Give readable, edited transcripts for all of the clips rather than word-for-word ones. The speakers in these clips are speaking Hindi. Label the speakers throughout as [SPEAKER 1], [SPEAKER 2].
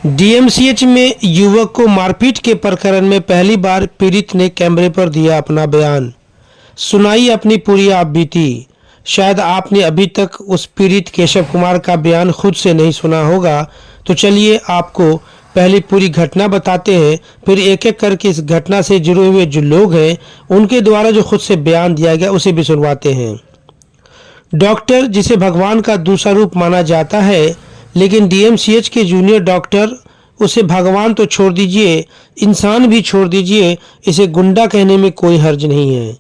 [SPEAKER 1] डीएमसीएच में युवक को मारपीट के प्रकरण में पहली बार पीड़ित ने कैमरे पर दिया अपना बयान। सुनाई अपनी पूरी आप बीती। शायद आपने अभी तक उस पीड़ित केशव कुमार का बयान खुद से नहीं सुना होगा, तो चलिए आपको पहले पूरी घटना बताते हैं, फिर एक एक करके इस घटना से जुड़े हुए जो लोग हैं उनके द्वारा जो खुद से बयान दिया गया उसे भी सुनवाते हैं। डॉक्टर जिसे भगवान का दूसरा रूप माना जाता है, लेकिन डीएमसीएच के जूनियर डॉक्टर उसे भगवान तो छोड़ दीजिए, इंसान भी छोड़ दीजिए, इसे गुंडा कहने में कोई हर्ज नहीं है।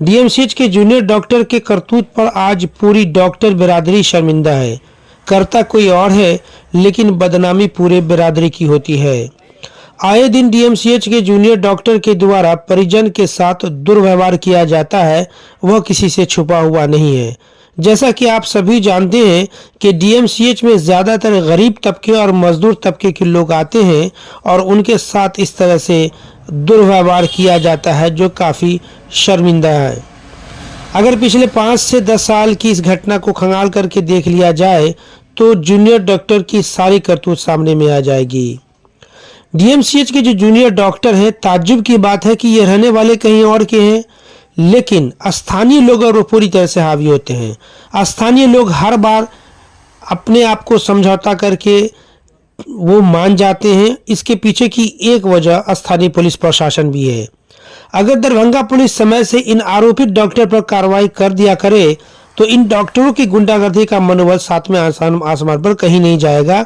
[SPEAKER 1] डीएमसीएच के जूनियर डॉक्टर के करतूत पर आज पूरी डॉक्टर बिरादरी शर्मिंदा है। करता कोई और है, लेकिन बदनामी पूरे बिरादरी की होती है। आए दिन डीएमसीएच के जूनियर डॉक्टर के द्वारा परिजन के साथ दुर्व्यवहार किया जाता है, वह किसी से छुपा हुआ नहीं है। जैसा कि आप सभी जानते हैं कि डीएमसीएच में ज़्यादातर गरीब तबके और मजदूर तबके के लोग आते हैं और उनके साथ इस तरह से दुर्व्यवहार किया जाता है, जो काफ़ी शर्मिंदा है। अगर पिछले 5 से 10 साल की इस घटना को खंगाल करके देख लिया जाए तो जूनियर डॉक्टर की सारी करतूत सामने में आ जाएगी। डीएमसीएच के जो जूनियर डॉक्टर हैं, ताज्जुब की बात है कि ये रहने वाले कहीं और के हैं, लेकिन स्थानीय लोग और वो पूरी तरह से हावी होते हैं। स्थानीय लोग हर बार अपने आप को समझौता करके वो मान जाते हैं। इसके पीछे की एक वजह स्थानीय पुलिस प्रशासन भी है। अगर दरभंगा पुलिस समय से इन आरोपित डॉक्टर पर कार्रवाई कर दिया करे तो इन डॉक्टरों की गुंडागर्दी का मनोबल सातवें आसमान पर कहीं नहीं जाएगा,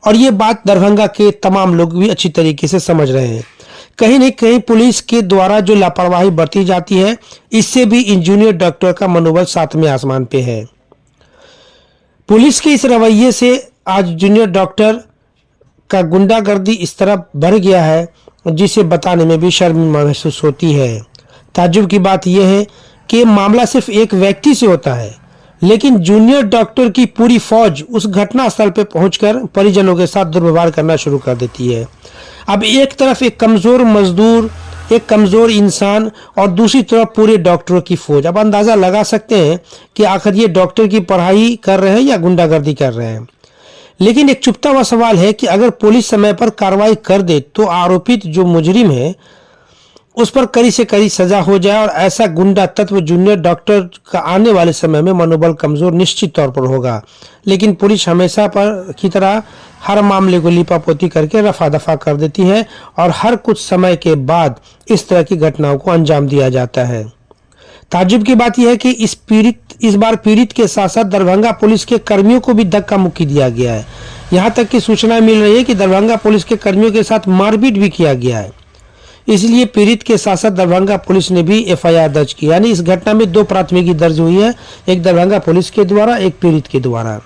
[SPEAKER 1] और ये बात दरभंगा के तमाम लोग भी अच्छी तरीके से समझ रहे हैं। कहीं न कहीं पुलिस के द्वारा जो लापरवाही बरती जाती है, इससे भी इन जूनियर डॉक्टर का मनोबल सातवें आसमान पे है। पुलिस के इस रवैये से आज जूनियर डॉक्टर का गुंडागर्दी इस तरह बढ़ गया है जिसे बताने में भी शर्म महसूस होती है। ताज्जुब की बात यह है कि मामला सिर्फ एक व्यक्ति से होता है, लेकिन जूनियर डॉक्टर की पूरी फौज उस घटना स्थल पर पहुंचकर परिजनों के साथ दुर्व्यवहार करना शुरू कर देती है। अब एक तरफ एक कमज़ोर मजदूर, एक कमज़ोर इंसान और दूसरी तरफ पूरे डॉक्टरों की फौज। अब अंदाज़ा लगा सकते हैं कि आखिर ये डॉक्टर की पढ़ाई कर रहे हैं या गुंडागर्दी कर रहे हैं। लेकिन एक चुभता हुआ सवाल है कि अगर पुलिस समय पर कार्रवाई कर दे तो आरोपित जो मुजरिम है उस पर कड़ी से कड़ी सजा हो जाए, और ऐसा गुंडा तत्व जूनियर डॉक्टर का आने वाले समय में मनोबल कमज़ोर निश्चित तौर पर होगा। लेकिन पुलिस हमेशा पर की तरह हर मामले को लिपापोती करके रफा दफा कर देती है और हर कुछ समय के बाद इस तरह की घटनाओं को अंजाम दिया जाता है। ताज्जुब की बात यह है कि इस बार पीड़ित के साथ साथ दरभंगा पुलिस के कर्मियों को भी धक्का मुक्की दिया गया है। यहाँ तक की सूचना मिल रही है कि दरभंगा पुलिस के कर्मियों के साथ मारपीट भी किया गया है। इसलिए पीड़ित के साथ साथ दरभंगा पुलिस ने भी एफआईआर दर्ज की, यानी इस घटना में 2 प्राथमिकी दर्ज हुई है, एक दरभंगा पुलिस के द्वारा, एक पीड़ित के द्वारा।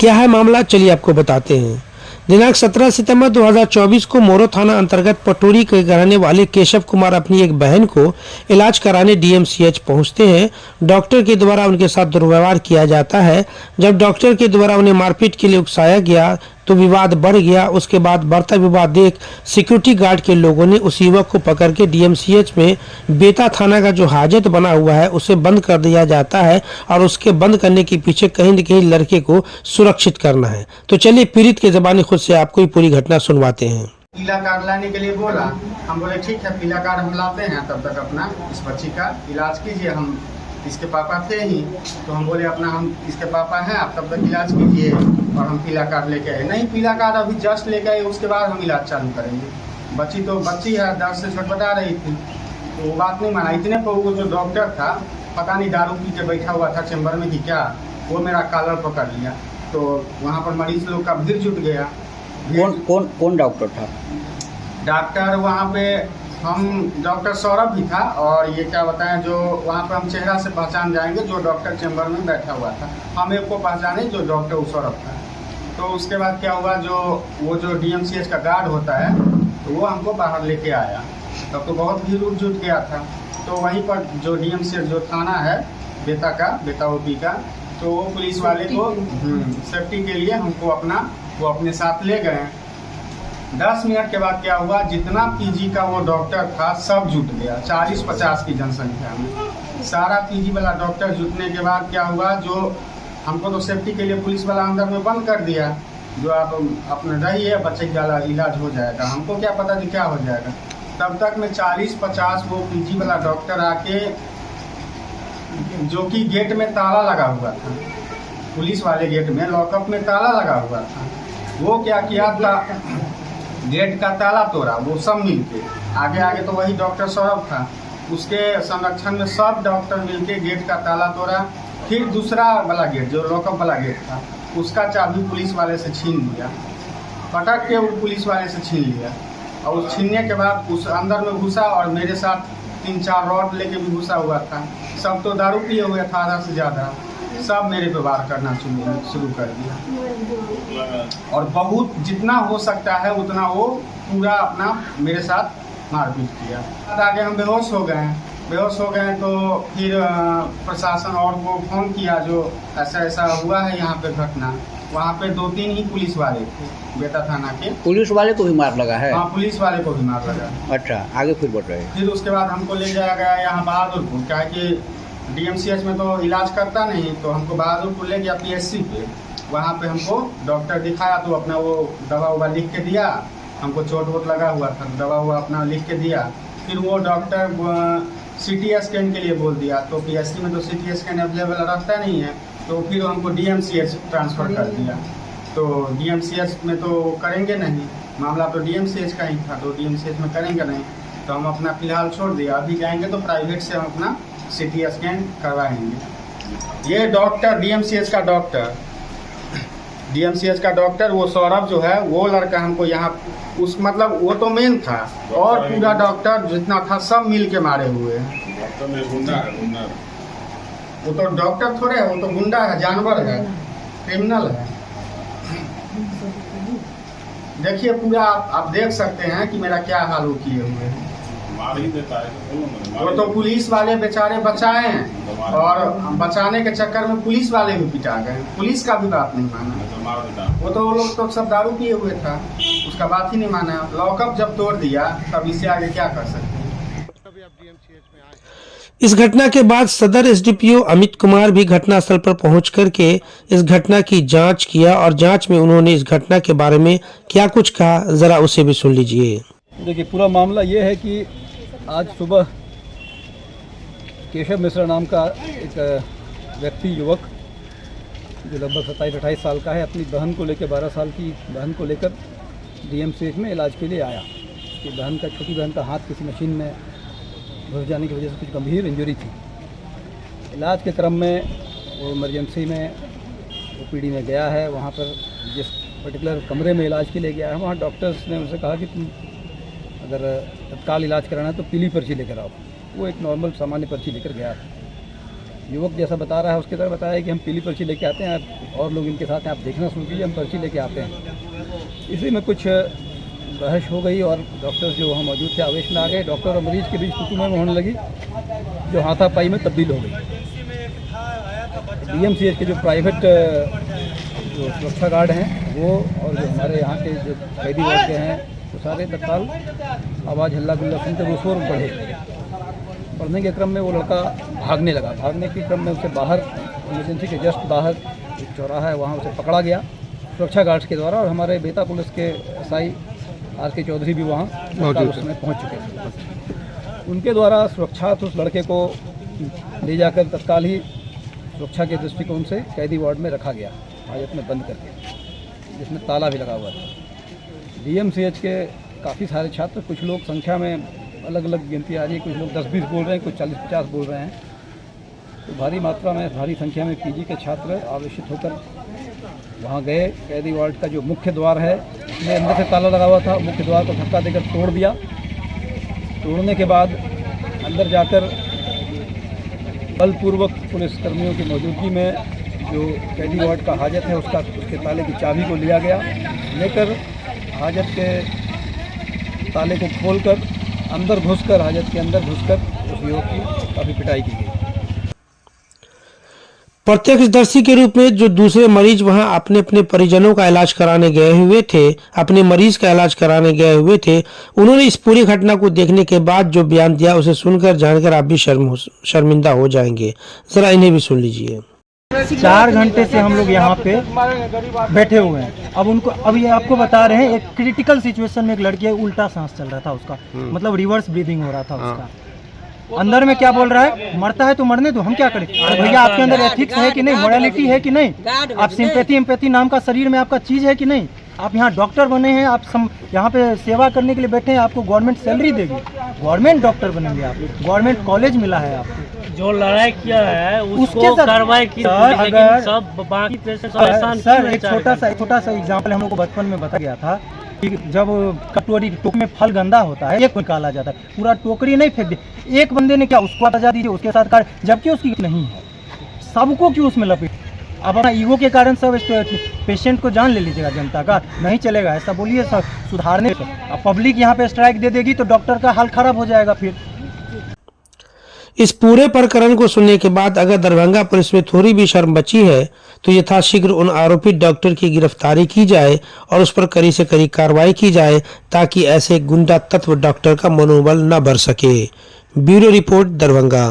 [SPEAKER 1] क्या है मामला, चलिए आपको बताते हैं। दिनांक 17 सितंबर 2024 को मोरो थाना अंतर्गत पटोरी के रहने वाले केशव कुमार अपनी एक बहन को इलाज कराने डीएमसीएच पहुंचते हैं। डॉक्टर के द्वारा उनके साथ दुर्व्यवहार किया जाता है। जब डॉक्टर के द्वारा उन्हें मारपीट के लिए उकसाया गया तो विवाद बढ़ गया। उसके बाद बढ़ता विवाद देख सिक्योरिटी गार्ड के लोगों ने उस युवक को पकड़ के डीएमसीएच में बेता थाना का जो हाजत बना हुआ है उसे बंद कर दिया जाता है, और उसके बंद करने के पीछे कहीं न कहीं लड़के को सुरक्षित करना है। तो चलिए पीड़ित के ज़बानी खुद से आपको पूरी घटना सुनवाते हैं।
[SPEAKER 2] पीला कार्ड लाने के लिए बोला, हम बोले ठीक है पीला कार्ड हम लाते हैं, तब तक अपना इस बच्ची का इलाज कीजिए। हम इसके पापा थे ही, तो हम बोले अपना हम इसके पापा हैं, आप तब तक इलाज कीजिए और हम पीला कार्ड लेके आए। नहीं, पीला कार्ड अभी जस्ट लेके आए, उसके बाद हम इलाज चालू करेंगे। बच्ची तो बच्ची है, दर्द से छटपटा रही थी, तो वो बात नहीं माना। इतने पर वो जो डॉक्टर था, पता नहीं दारू पी के बैठा हुआ था चैम्बर में कि क्या, वो मेरा कॉलर पकड़ लिया, तो वहाँ पर मरीज लोग का भीड़ जुट गया।
[SPEAKER 3] कौन डॉक्टर था?
[SPEAKER 2] डॉक्टर वहाँ पे हम डॉक्टर सौरभ भी था, और ये क्या बताएं, जो वहाँ पर हम चेहरा से पहचान जाएंगे जो डॉक्टर चैम्बर में बैठा हुआ था। हम एक को पहचाने जो डॉक्टर सौरभ था। तो उसके बाद क्या हुआ, वो जो डीएमसीएच का गार्ड होता है, तो वो हमको बाहर लेके आया। तब तो बहुत भीड़ जुट गया था। तो वहीं पर जो डीएमसीएच जो थाना है बेता ओपी का, तो वो पुलिस वाले को सेफ्टी के लिए हमको वो अपने साथ ले गए। 10 मिनट के बाद क्या हुआ, जितना पीजी का वो डॉक्टर था सब जुट गया। 40-50 की जनसंख्या में सारा पीजी वाला डॉक्टर जुटने के बाद क्या हुआ, जो हमको तो सेफ्टी के लिए पुलिस वाला अंदर में बंद कर दिया, जो आप अपने रहिए, बच्चे का इलाज हो जाएगा। हमको क्या पता कि क्या हो जाएगा। तब तक में 40-50 वो पीजी वाला डॉक्टर आके, जो कि गेट में ताला लगा हुआ था, पुलिस वाले गेट में लॉकअप में ताला लगा हुआ था, वो क्या किया था, गेट का ताला तोड़ा। वो सब मिलके आगे आगे तो वही डॉक्टर सौरभ था, उसके संरक्षण में सब डॉक्टर मिलके गेट का ताला तोड़ा। फिर दूसरा वाला गेट जो लॉकअप वाला गेट था, उसका चाबी पुलिस वाले से छीन लिया, पटक के वो पुलिस वाले से छीन लिया। और उस छीनने के बाद उस अंदर में घुसा और मेरे साथ 3-4 रॉड लेके भी घुसा हुआ था। सब तो दारू पिए हुए था, आधा से ज़्यादा। सब मेरे पे वार करना शुरू कर दिया और बहुत जितना हो सकता है उतना वो पूरा अपना मेरे साथ मारपीट किया। आगे हम बेहोश हो गए। तो फिर प्रशासन और को फ़ोन किया, जो ऐसा हुआ है यहाँ पे घटना। वहाँ पे 2-3 ही पुलिस वाले थे बेता थाना के।
[SPEAKER 3] पुलिस वाले को भी मार लगा है?
[SPEAKER 2] हाँ, पुलिस वाले को भी मार लगा।
[SPEAKER 3] अच्छा, आगे फिर बढ़ रहे हैं।
[SPEAKER 2] फिर उसके बाद हमको ले जाया गया यहाँ बहादुरपुर, क्या है कि DMCH में तो इलाज करता नहीं, तो हमको बहादुरपुर ले गया PSC पे। वहाँ पे हमको डॉक्टर दिखाया तो अपना वो दवा उवा लिख के दिया। हमको चोट वोट लगा हुआ था, दवा हुआ अपना लिख के दिया। फिर वो डॉक्टर CT स्कैन के लिए बोल दिया, तो PSC में तो CT स्कैन अवेलेबल रहता नहीं है, तो फिर हमको DMCH ट्रांसफ़र कर दिया। तो DMCH में तो करेंगे नहीं, मामला तो DMCH का ही था, तो DMCH में करेंगे नहीं, तो हम अपना फ़िलहाल छोड़ दिया। अभी जाएंगे तो प्राइवेट से हम अपना CT स्कैन करवाएंगे। ये डॉक्टर DMCH का डॉक्टर वो सौरभ जो है, वो लड़का हमको यहाँ उस मतलब वो तो मेन था, और पूरा डॉक्टर जितना था सब मिल के मारे हुए हैं। वो तो डॉक्टर थोड़े है, वो तो गुंडा है, जानवर है, क्रिमिनल है। देखिए पूरा आप देख सकते हैं कि मेरा क्या हाल वो किए हुए हैं। वो तो पुलिस वाले बेचारे बचाए हैं, और बचाने के चक्कर में पुलिस वाले भी पिटा गए। पुलिस का भी बात नहीं माना। वो लोग तो सब दारू पिए हुए था, उसका बात ही नहीं माना। लॉकअप जब तोड़ दिया तब इससे आगे क्या कर सकते हैं।
[SPEAKER 1] इस घटना के बाद सदर SDPO अमित कुमार भी घटनास्थल पर पहुंच करके इस घटना की जांच किया, और जांच में उन्होंने इस घटना के बारे में क्या कुछ कहा, जरा उसे भी सुन लीजिए।
[SPEAKER 4] देखिए, पूरा मामला ये है कि आज सुबह केशव मिश्रा नाम का एक व्यक्ति, युवक, जो लगभग 27-28 साल का है, अपनी बहन को लेकर 12 साल की बहन को लेकर DMCH में इलाज के लिए आया। उसकी बहन का, छोटी बहन का हाथ किसी मशीन में घुस जाने की वजह से कुछ गंभीर इंजरी थी। इलाज के क्रम में वो इमरजेंसी में OPD में गया है। वहाँ पर जिस पर्टिकुलर कमरे में इलाज के लिए गया है, वहाँ डॉक्टर्स ने उनसे कहा कि तुम अगर तत्काल इलाज कराना है तो पीली पर्ची लेकर आओ। वो एक नॉर्मल सामान्य पर्ची लेकर गया था। युवक जैसा बता रहा है, उसके तरह बताया कि हम पीली पर्ची लेके आते हैं, और लोग इनके साथ हैं, आप देखना शुरू कीजिए, हम पर्ची लेके आते हैं। इसी में कुछ बहस हो गई, और डॉक्टर्स जो वहाँ मौजूद थे आवेश में आ गए। डॉक्टर और मरीज के बीच कुटुंब में होने लगी, जो हाथापाई में तब्दील हो गई। DMCH के जो प्राइवेट जो सुरक्षा गार्ड हैं वो, और जो हमारे यहाँ के जो कैदी वार्ड के हैं, तो सारे तत्काल आवाज़ हल्ला गुल्ला सुनकर वो शोर बढ़ने के क्रम में वो लड़का भागने लगा। भागने के क्रम में उसे बाहर, इमरजेंसी के जस्ट बाहर एक चौराहा है, वहाँ उसे पकड़ा गया सुरक्षा गार्ड्स के द्वारा, और हमारे बेता पुलिस के SI RK चौधरी भी वहाँ उस समय पहुँच चुके थे। उनके द्वारा सुरक्षा उस लड़के को ले जाकर तत्काल ही सुरक्षा के दृष्टिकोण से कैदी वार्ड में रखा गया, हाजत में बंद करके, जिसमें ताला भी लगा हुआ था। DMCH के काफ़ी सारे छात्र, कुछ लोग संख्या में अलग अलग गिनती आ रही है, कुछ लोग 10-20 बोल रहे हैं, कुछ 40-50 बोल रहे हैं। तो भारी मात्रा में, भारी संख्या में PG के छात्र आवेशित होकर वहाँ गए। कैदी वार्ड का जो मुख्य द्वार है, उसमें अंदर से ताला लगा हुआ था, मुख्य द्वार को धक्का देकर तोड़ दिया। तोड़ने के बाद अंदर जाकर बलपूर्वक पुलिस कर्मियों की मौजूदगी में जो कैदी वार्ड का हाजत है, उसके ताले की चाबी को लिया गया। लेकर हाजत के ताले को खोलकर अंदर घुसकर, हाजत के अंदर घुसकर उस युवक की काफ़ी पिटाई की गई।
[SPEAKER 1] प्रत्यक्षदर्शी के रूप में जो दूसरे मरीज वहां अपने अपने परिजनों का इलाज कराने गए हुए थे, अपने मरीज का इलाज कराने गए हुए थे, उन्होंने इस पूरी घटना को देखने के बाद जो बयान दिया, उसे सुनकर जानकर आप भी शर्मिंदा हो जाएंगे। जरा इन्हें भी सुन लीजिए।
[SPEAKER 5] 4 घंटे से हम लोग यहाँ पे बैठे हुए हैं। अब उनको अब ये आपको बता रहे हैं, एक क्रिटिकल सिचुएशन में एक लड़की है, उल्टा सांस चल रहा था उसका, मतलब रिवर्स ब्रीदिंग हो रहा था उसका। अंदर में क्या बोल रहा है, मरता है तो मरने दो, हम क्या करें। अरे भैया, आपके अंदर एथिक्स है कि नहीं, मोरालिटी है कि नहीं, आप सिंपैथी एम्पैथी नाम का शरीर में आपका चीज़ है कि नहीं। आप यहाँ डॉक्टर बने हैं, आप यहाँ पे सेवा करने के लिए बैठे हैं, आपको गवर्नमेंट सैलरी देगी, गवर्नमेंट डॉक्टर बनेंगे आप, गवर्नमेंट कॉलेज मिला है आपको।
[SPEAKER 6] जो लड़ाई किया है
[SPEAKER 5] उसके
[SPEAKER 6] उसको
[SPEAKER 5] साथ
[SPEAKER 6] कार्रवाई की, लेकिन सब बाकी पेशेंट परेशान
[SPEAKER 5] सर एक छोटा सा एग्जाम्पल हम लोग को बचपन में बताया गया था कि जब कटोरी टोकरी में फल गंदा होता है, एक निकाला जाता है, पूरा टोकरी नहीं फेंक दे। एक बंदे ने क्या उसको आजादी दीजिए, उसके साथ कार्य, जबकि उसकी नहीं है, सबको क्यों उसमें लपेट। अब अपना ईगो के कारण सब पेशेंट को जान ले लीजिएगा, जनता का नहीं चलेगा, ऐसा बोलिए सब सुधारने। अब पब्लिक यहाँ पे स्ट्राइक दे देगी तो डॉक्टर का हाल खराब हो जाएगा। फिर
[SPEAKER 1] इस पूरे प्रकरण को सुनने के बाद अगर दरभंगा पुलिस में थोड़ी भी शर्म बची है तो यथाशीघ्र उन आरोपित डॉक्टर की गिरफ्तारी की जाए और उस पर कड़ी से कड़ी कार्रवाई की जाए, ताकि ऐसे गुंडा तत्व डॉक्टर का मनोबल न बढ़ सके। Bureau report, Darbhanga.